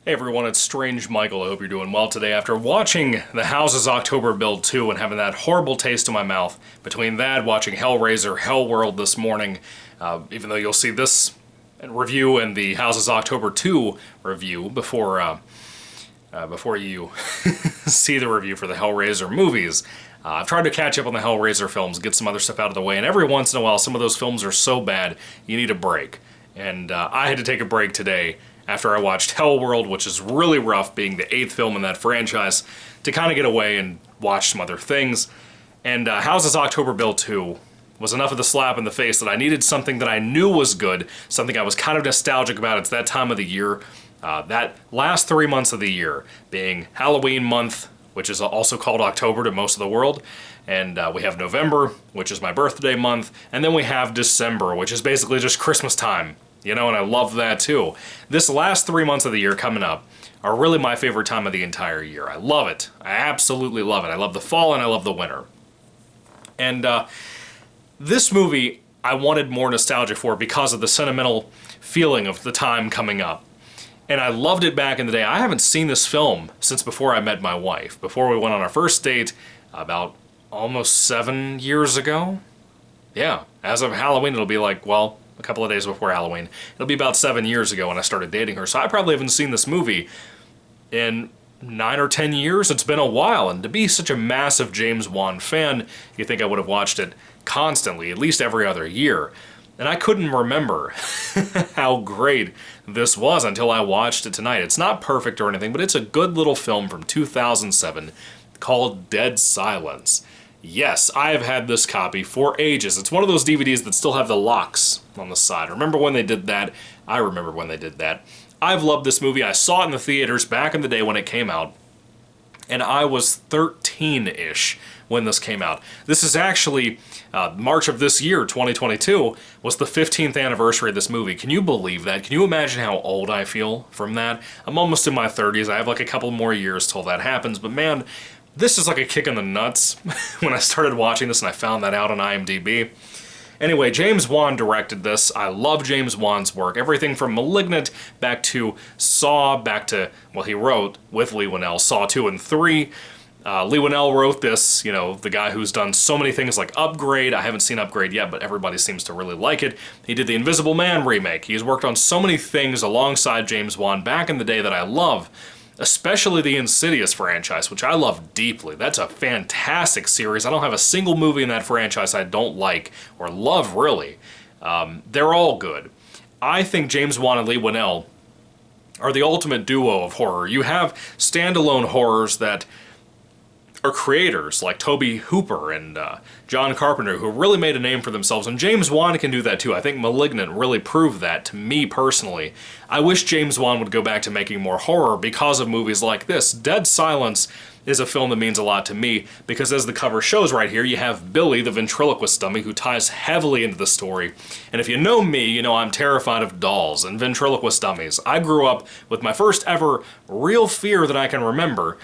Hey everyone, it's Strange Michael. I hope you're doing well today. After watching The House's October Build 2 and having that horrible taste in my mouth, between that, watching Hellraiser, Hellworld this morning, even though you'll see this review and the House's October 2 review before you see the review for the Hellraiser movies. I've tried to catch up on the Hellraiser films, get some other stuff out of the way, and every once in a while some of those films are so bad you need a break. And I had to take a break today after I watched Hellworld, which is really rough, being the 8th film in that franchise, to kind of get away and watch some other things. And House's October Build 2 was enough of the slap in the face that I needed something that I knew was good, something I was kind of nostalgic about. It's that time of the year, that last 3 months of the year, being Halloween month, which is also called October to most of the world, and we have November, which is my birthday month, and then we have December, which is basically just Christmas time. You know, and I love that too. This last 3 months of the year coming up are really my favorite time of the entire year. I love it. I absolutely love it. I love the fall and I love the winter. And this movie I wanted more nostalgia for because of the sentimental feeling of the time coming up. And I loved it back in the day. I haven't seen this film since before I met my wife. Before we went on our first date about almost 7 years ago. Yeah, as of Halloween it'll be like, well, a couple of days before Halloween. It'll be about 7 years ago when I started dating her, so I probably haven't seen this movie in 9 or 10 years. It's been a while, and to be such a massive James Wan fan, you'd think I would have watched it constantly, at least every other year. And I couldn't remember how great this was until I watched it tonight. It's not perfect or anything, but it's a good little film from 2007 called Dead Silence. Yes, I have had this copy for ages. It's one of those DVDs that still have the locks on the side. Remember when they did that? I remember when they did that. I've loved this movie. I saw it in the theaters back in the day when it came out, and I was 13-ish when this came out. This is actually, March of this year, 2022, was the 15th anniversary of this movie. Can you believe that? Can you imagine how old I feel from that? I'm almost in my 30s. I have like a couple more years till that happens, but man, this is like a kick in the nuts when I started watching this and I found that out on IMDb. Anyway, James Wan directed this. I love James Wan's work. Everything from Malignant back to Saw, back to, well, he wrote with Leigh Whannell, Saw 2 and 3. Leigh Whannell wrote this, you know, the guy who's done so many things like Upgrade. I haven't seen Upgrade yet, but everybody seems to really like it. He did the Invisible Man remake. He's worked on so many things alongside James Wan back in the day that I love. Especially the Insidious franchise, which I love deeply. That's a fantastic series. I don't have a single movie in that franchise I don't like, or love really. They're all good. I think James Wan and Leigh Whannell are the ultimate duo of horror. You have standalone horrors that are creators like Tobe Hooper and John Carpenter, who really made a name for themselves, and James Wan can do that too. I think Malignant really proved that to me personally. I wish James Wan would go back to making more horror because of movies like this. Dead Silence is a film that means a lot to me because, as the cover shows right here, you have Billy, the ventriloquist dummy, who ties heavily into the story. And if you know me, you know I'm terrified of dolls and ventriloquist dummies. I grew up with my first ever real fear that I can remember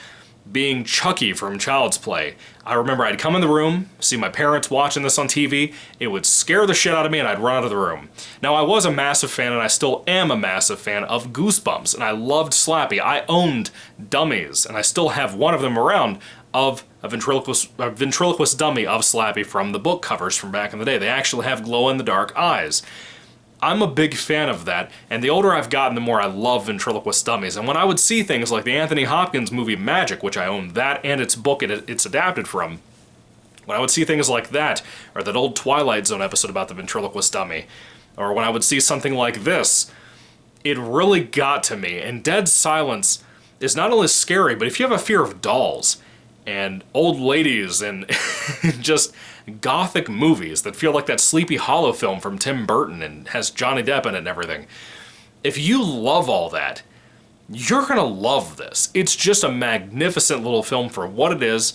being Chucky from Child's Play. I remember I'd come in the room, see my parents watching this on TV, it would scare the shit out of me and I'd run out of the room. Now I was a massive fan, and I still am a massive fan, of Goosebumps, and I loved Slappy. I owned dummies, and I still have one of them around, of a ventriloquist dummy of Slappy from the book covers from back in the day. They actually have glow-in-the-dark eyes. I'm a big fan of that, and the older I've gotten, the more I love ventriloquist dummies. And when I would see things like the Anthony Hopkins movie Magic, which I own that and its book it's adapted from, when I would see things like that, or that old Twilight Zone episode about the ventriloquist dummy, or when I would see something like this, it really got to me. And Dead Silence is not only scary, but if you have a fear of dolls and old ladies and just gothic movies that feel like that Sleepy Hollow film from Tim Burton and has Johnny Depp in it and everything, if you love all that, you're gonna love this. It's just a magnificent little film for what it is.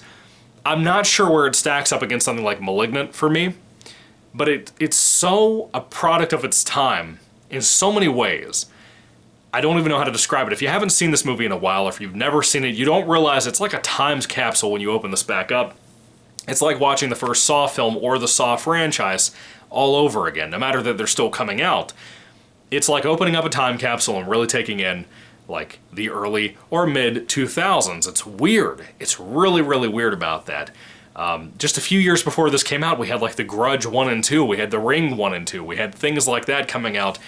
I'm not sure where it stacks up against something like Malignant for me, but it's so a product of its time in so many ways. I don't even know how to describe it. If you haven't seen this movie in a while, if you've never seen it, you don't realize it's like a time capsule when you open this back up. It's like watching the first Saw film or the Saw franchise all over again, no matter that they're still coming out. It's like opening up a time capsule and really taking in like the early or mid 2000s. It's weird. It's really, really weird about that. Just a few years before this came out, we had like The Grudge 1 and 2, we had The Ring 1 and 2, we had things like that coming out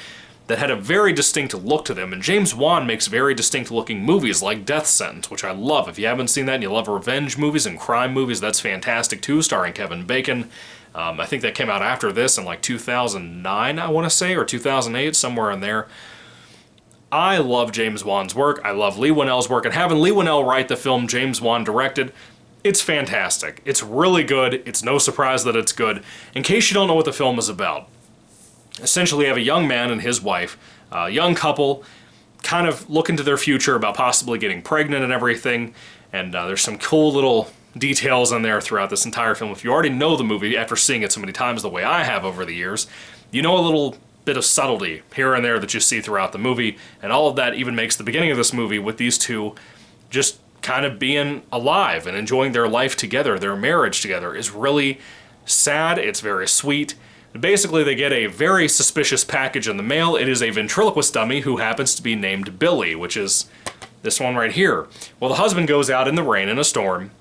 that had a very distinct look to them, and James Wan makes very distinct looking movies like Death Sentence, which I love. If you haven't seen that and you love revenge movies and crime movies, that's fantastic too, starring Kevin Bacon. I think that came out after this in like 2009, I want to say, or 2008, somewhere in there. I love James Wan's work, I love Leigh Whannell's work, and having Leigh Whannell write the film James Wan directed, it's fantastic. It's really good. It's no surprise that it's good. In case you don't know what the film is about, essentially you have a young man and his wife, a young couple, kind of looking to their future about possibly getting pregnant and everything, and there's some cool little details in there throughout this entire film. If you already know the movie after seeing it so many times the way I have over the years, you know a little bit of subtlety here and there that you see throughout the movie, and all of that even makes the beginning of this movie with these two just kind of being alive and enjoying their life together, their marriage together, is really sad. It's very sweet. Basically, they get a very suspicious package in the mail. It is a ventriloquist dummy who happens to be named Billy, which is this one right here. Well, the husband goes out in the rain in a storm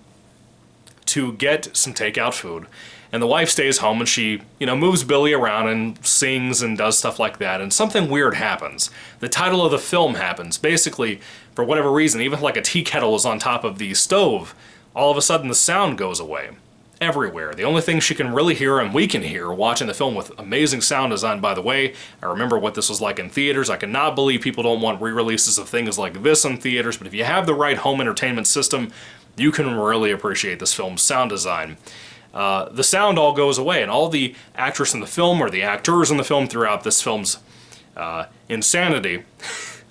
to get some takeout food, and the wife stays home and she, moves Billy around and sings and does stuff like that, and something weird happens. The title of the film happens. Basically, for whatever reason, even like a tea kettle is on top of the stove, all of a sudden the sound goes away. Everywhere. The only thing she can really hear, and we can hear, watching the film with amazing sound design, by the way. I remember what this was like in theaters. I cannot believe people don't want re-releases of things like this in theaters, but if you have the right home entertainment system, you can really appreciate this film's sound design. The sound all goes away, and all the actors in the film, or the actors in the film throughout this film's insanity,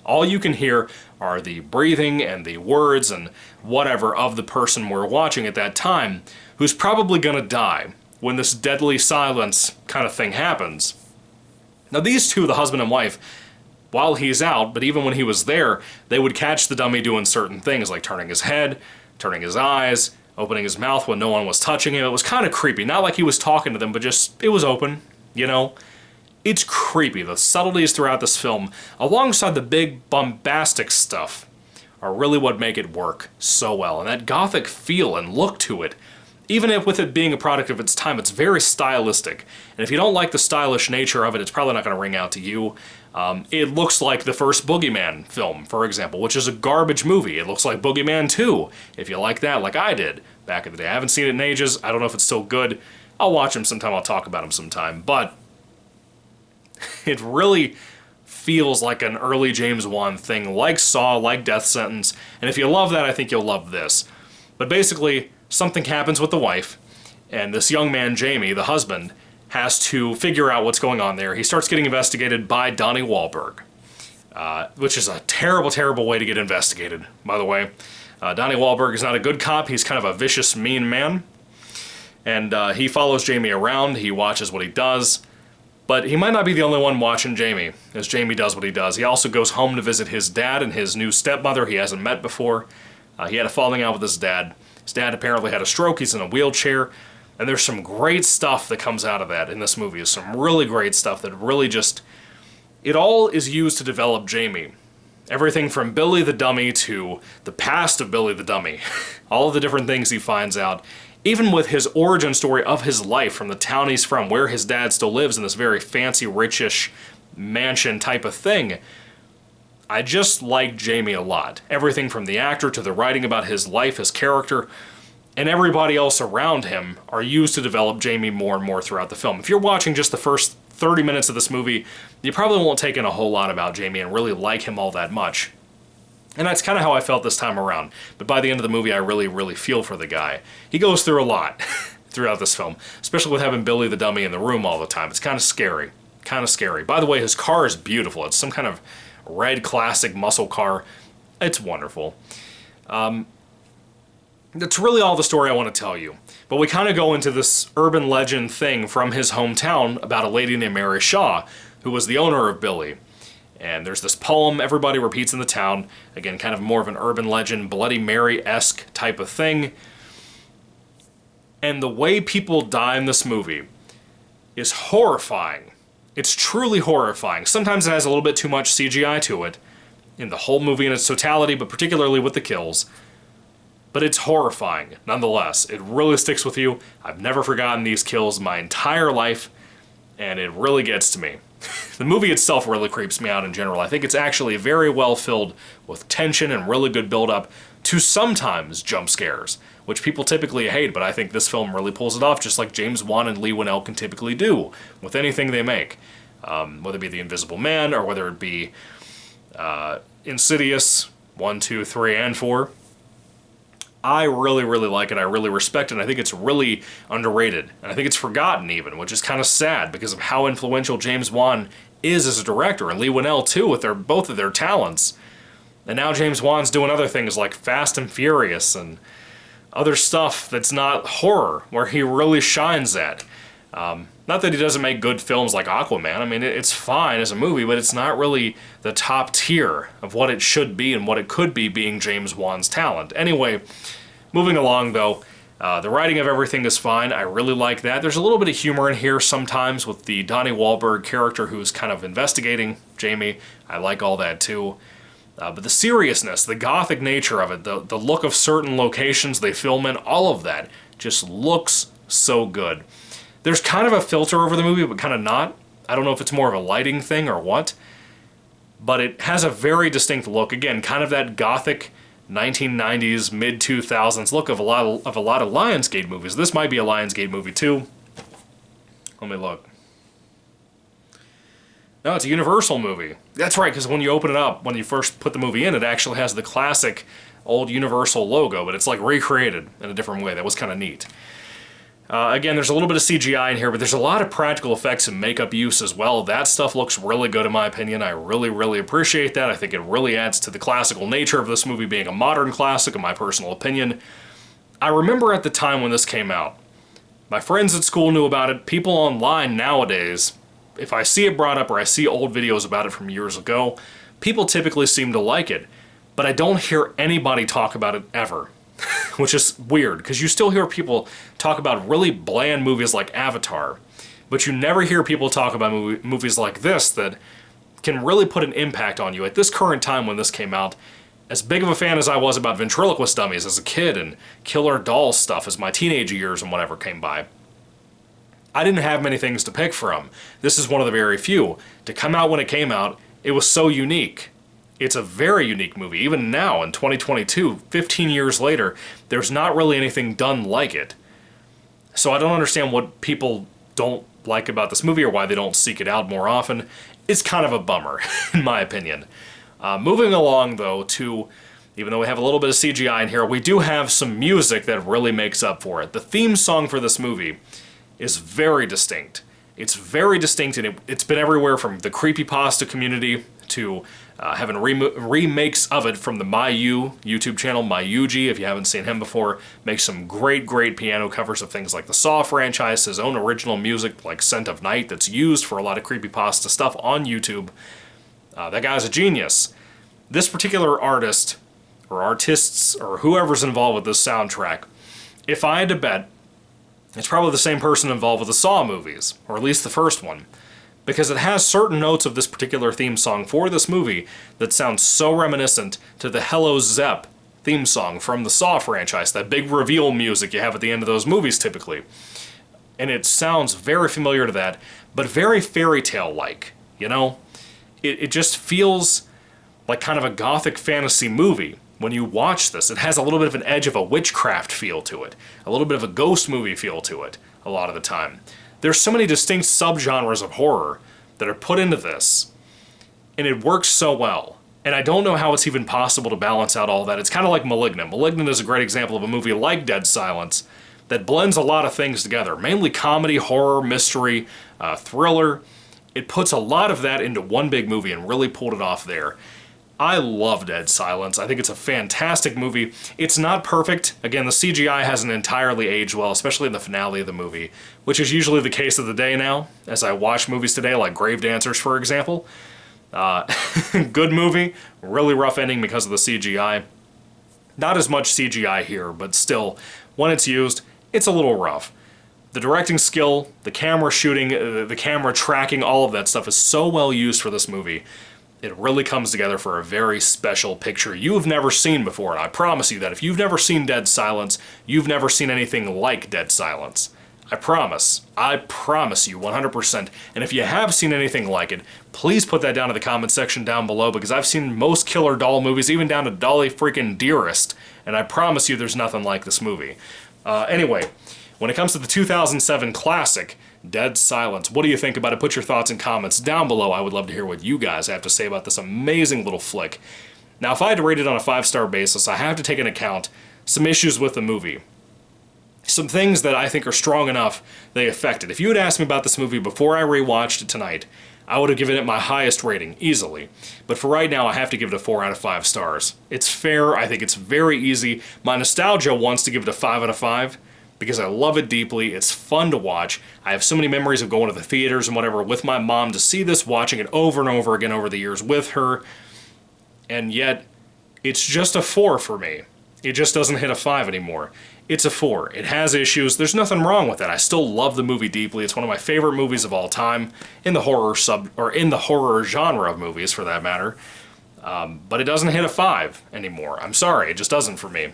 all you can hear are the breathing and the words and whatever of the person we're watching at that time, who's probably gonna die when this deadly silence kind of thing happens. Now these two, the husband and wife, while he's out, but even when he was there, they would catch the dummy doing certain things, like turning his head, turning his eyes, opening his mouth when no one was touching him. It was kind of creepy. Not like he was talking to them, but just, it was open, It's creepy. The subtleties throughout this film, alongside the big bombastic stuff, are really what make it work so well. And that gothic feel and look to it, even if with it being a product of its time, it's very stylistic. And if you don't like the stylish nature of it, it's probably not going to ring out to you. It looks like the first Boogeyman film, for example, which is a garbage movie. It looks like Boogeyman 2, if you like that, like I did back in the day. I haven't seen it in ages. I don't know if it's still good. I'll watch him sometime. I'll talk about him sometime. But it really feels like an early James Wan thing, like Saw, like Death Sentence. And if you love that, I think you'll love this. But basically, something happens with the wife, and this young man, Jamie, the husband, has to figure out what's going on there. He starts getting investigated by Donnie Wahlberg, which is a terrible, terrible way to get investigated, by the way. Donnie Wahlberg is not a good cop. He's kind of a vicious, mean man. And he follows Jamie around. He watches what he does. But he might not be the only one watching Jamie, as Jamie does what he does. He also goes home to visit his dad and his new stepmother he hasn't met before. He had a falling out with his dad. His dad apparently had a stroke. He's in a wheelchair. And there's some great stuff that comes out of that in this movie. There's some really great stuff that really just... It all is used to develop Jamie. Everything from Billy the Dummy to the past of Billy the Dummy. All of the different things he finds out. Even with his origin story of his life from the town he's from, where his dad still lives in this very fancy, richish mansion type of thing. I just like Jamie a lot. Everything from the actor to the writing about his life, his character, and everybody else around him are used to develop Jamie more and more throughout the film. If you're watching just the first 30 minutes of this movie, you probably won't take in a whole lot about Jamie and really like him all that much. And that's kind of how I felt this time around. But by the end of the movie, I really, really feel for the guy. He goes through a lot throughout this film, especially with having Billy the Dummy in the room all the time. It's kind of scary. Kind of scary. By the way, his car is beautiful. It's some kind of red classic muscle car. It's wonderful. That's really all the story I want to tell you. But we kind of go into this urban legend thing from his hometown about a lady named Mary Shaw, who was the owner of Billy. And there's this poem everybody repeats in the town. Again, kind of more of an urban legend, Bloody Mary-esque type of thing. And the way people die in this movie is horrifying. It's truly horrifying. Sometimes it has a little bit too much CGI to it. in the whole movie in its totality, but particularly with the kills. But it's horrifying, nonetheless. It really sticks with you. I've never forgotten these kills my entire life, and it really gets to me. The movie itself really creeps me out in general. I think it's actually very well filled with tension and really good build-up to sometimes jump scares, which people typically hate, but I think this film really pulls it off, just like James Wan and Leigh Whannell can typically do with anything they make. Whether it be The Invisible Man, or whether it be Insidious 1, 2, 3, and 4. I really, really like it. I really respect it. And I think it's really underrated. And I think it's forgotten even, which is kind of sad because of how influential James Wan is as a director, and Leigh Whannell too, with both of their talents. And now James Wan's doing other things like Fast and Furious and other stuff that's not horror, where he really shines at. Not that he doesn't make good films like Aquaman. I mean, it's fine as a movie, but it's not really the top tier of what it should be and what it could be, being James Wan's talent. Anyway, moving along though, the writing of everything is fine. I really like that. There's a little bit of humor in here sometimes with the Donnie Wahlberg character who's kind of investigating Jamie. I like all that too. But the seriousness, the gothic nature of it, the look of certain locations they film in, all of that just looks so good. There's kind of a filter over the movie, but kind of not. I don't know if it's more of a lighting thing or what. But it has a very distinct look. Again, kind of that gothic 1990s, mid-2000s look of a lot of Lionsgate movies. This might be a Lionsgate movie too. Let me look. No, it's a Universal movie. That's right, because when you open it up, when you first put the movie in, it actually has the classic old Universal logo, but it's like recreated in a different way. That was kind of neat. Again, there's a little bit of CGI in here, but there's a lot of practical effects and makeup use as well. That stuff looks really good in my opinion. I really, really appreciate that. I think it really adds to the classical nature of this movie being a modern classic, in my personal opinion. I remember at the time when this came out, my friends at school knew about it. People online nowadays, if I see it brought up or I see old videos about it from years ago, people typically seem to like it. But I don't hear anybody talk about it ever. Which is weird, because you still hear people talk about really bland movies like Avatar, but you never hear people talk about movies like this that can really put an impact on you. At this current time when this came out, as big of a fan as I was about ventriloquist dummies as a kid and killer doll stuff as my teenage years and whatever came by, I didn't have many things to pick from. This is one of the very few. To come out when it came out, it was so unique. It's a very unique movie. Even now, in 2022, 15 years later, there's not really anything done like it. So I don't understand what people don't like about this movie or why they don't seek it out more often. It's kind of a bummer, in my opinion. Moving along, though, to, even though we have a little bit of CGI in here, we do have some music that really makes up for it. The theme song for this movie is very distinct. It's very distinct, and it's been everywhere from the creepypasta community to having remakes of it from the Mayu YouTube channel. Mayuji, if you haven't seen him before, makes some great, great piano covers of things like the Saw franchise, his own original music like Scent of Night that's used for a lot of creepypasta stuff on YouTube. That guy's a genius. This particular artist, or artists, or whoever's involved with this soundtrack, if I had to bet, it's probably the same person involved with the Saw movies, or at least the first one. Because it has certain notes of this particular theme song for this movie that sound so reminiscent to the Hello Zepp theme song from the Saw franchise, that big reveal music you have at the end of those movies typically. And it sounds very familiar to that, but very fairy tale-like, you know? It just feels like kind of a gothic fantasy movie when you watch this. It has a little bit of an edge of a witchcraft feel to it, a little bit of a ghost movie feel to it a lot of the time. There's so many distinct subgenres of horror that are put into this, and it works so well. And I don't know how it's even possible to balance out all that. It's kind of like Malignant. Malignant is a great example of a movie like Dead Silence that blends a lot of things together, mainly comedy, horror, mystery, thriller. It puts a lot of that into one big movie and really pulled it off there. I love Dead Silence. I think it's a fantastic movie. It's not perfect. Again, the CGI hasn't entirely aged well, especially in the finale of the movie, which is usually the case of the day now, as I watch movies today, like Grave Dancers, for example. Good movie, really rough ending because of the CGI. Not as much CGI here, but still, when it's used, it's a little rough. The directing skill, the camera shooting, the camera tracking, all of that stuff is so well used for this movie. It really comes together for a very special picture you have never seen before, and I promise you that if you've never seen Dead Silence, you've never seen anything like Dead Silence. I promise you 100%. And if you have seen anything like it, please put that down in the comment section down below, because I've seen most killer doll movies, even down to Dolly freaking Dearest, and I promise you there's nothing like this movie. Anyway, when it comes to the 2007 classic, Dead Silence, what do you think about it? Put your thoughts in comments down below. I would love to hear what you guys have to say about this amazing little flick. Now, if I had to rate it on a 5-star basis, I have to take into account some issues with the movie. Some things that I think are strong enough they affect it. If you had asked me about this movie before I rewatched it tonight, I would have given it my highest rating, easily. But for right now, I have to give it a 4 out of 5 stars. It's fair, I think it's very easy. My nostalgia wants to give it a 5 out of 5, because I love it deeply, it's fun to watch. I have so many memories of going to the theaters and whatever with my mom to see this, watching it over and over again over the years with her, and yet, it's just a 4 for me. It just doesn't hit a 5 anymore. It's a 4. It has issues. There's nothing wrong with it. I still love the movie deeply. It's one of my favorite movies of all time in the horror genre of movies, for that matter. But it doesn't hit a 5 anymore. I'm sorry, it just doesn't for me.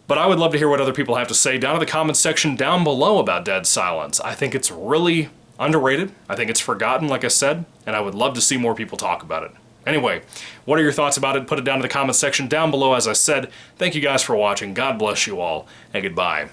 But I would love to hear what other people have to say down in the comments section down below about Dead Silence. I think it's really underrated. I think it's forgotten, like I said, and I would love to see more people talk about it. Anyway, what are your thoughts about it? Put it down in the comments section down below. As I said, thank you guys for watching. God bless you all, and goodbye.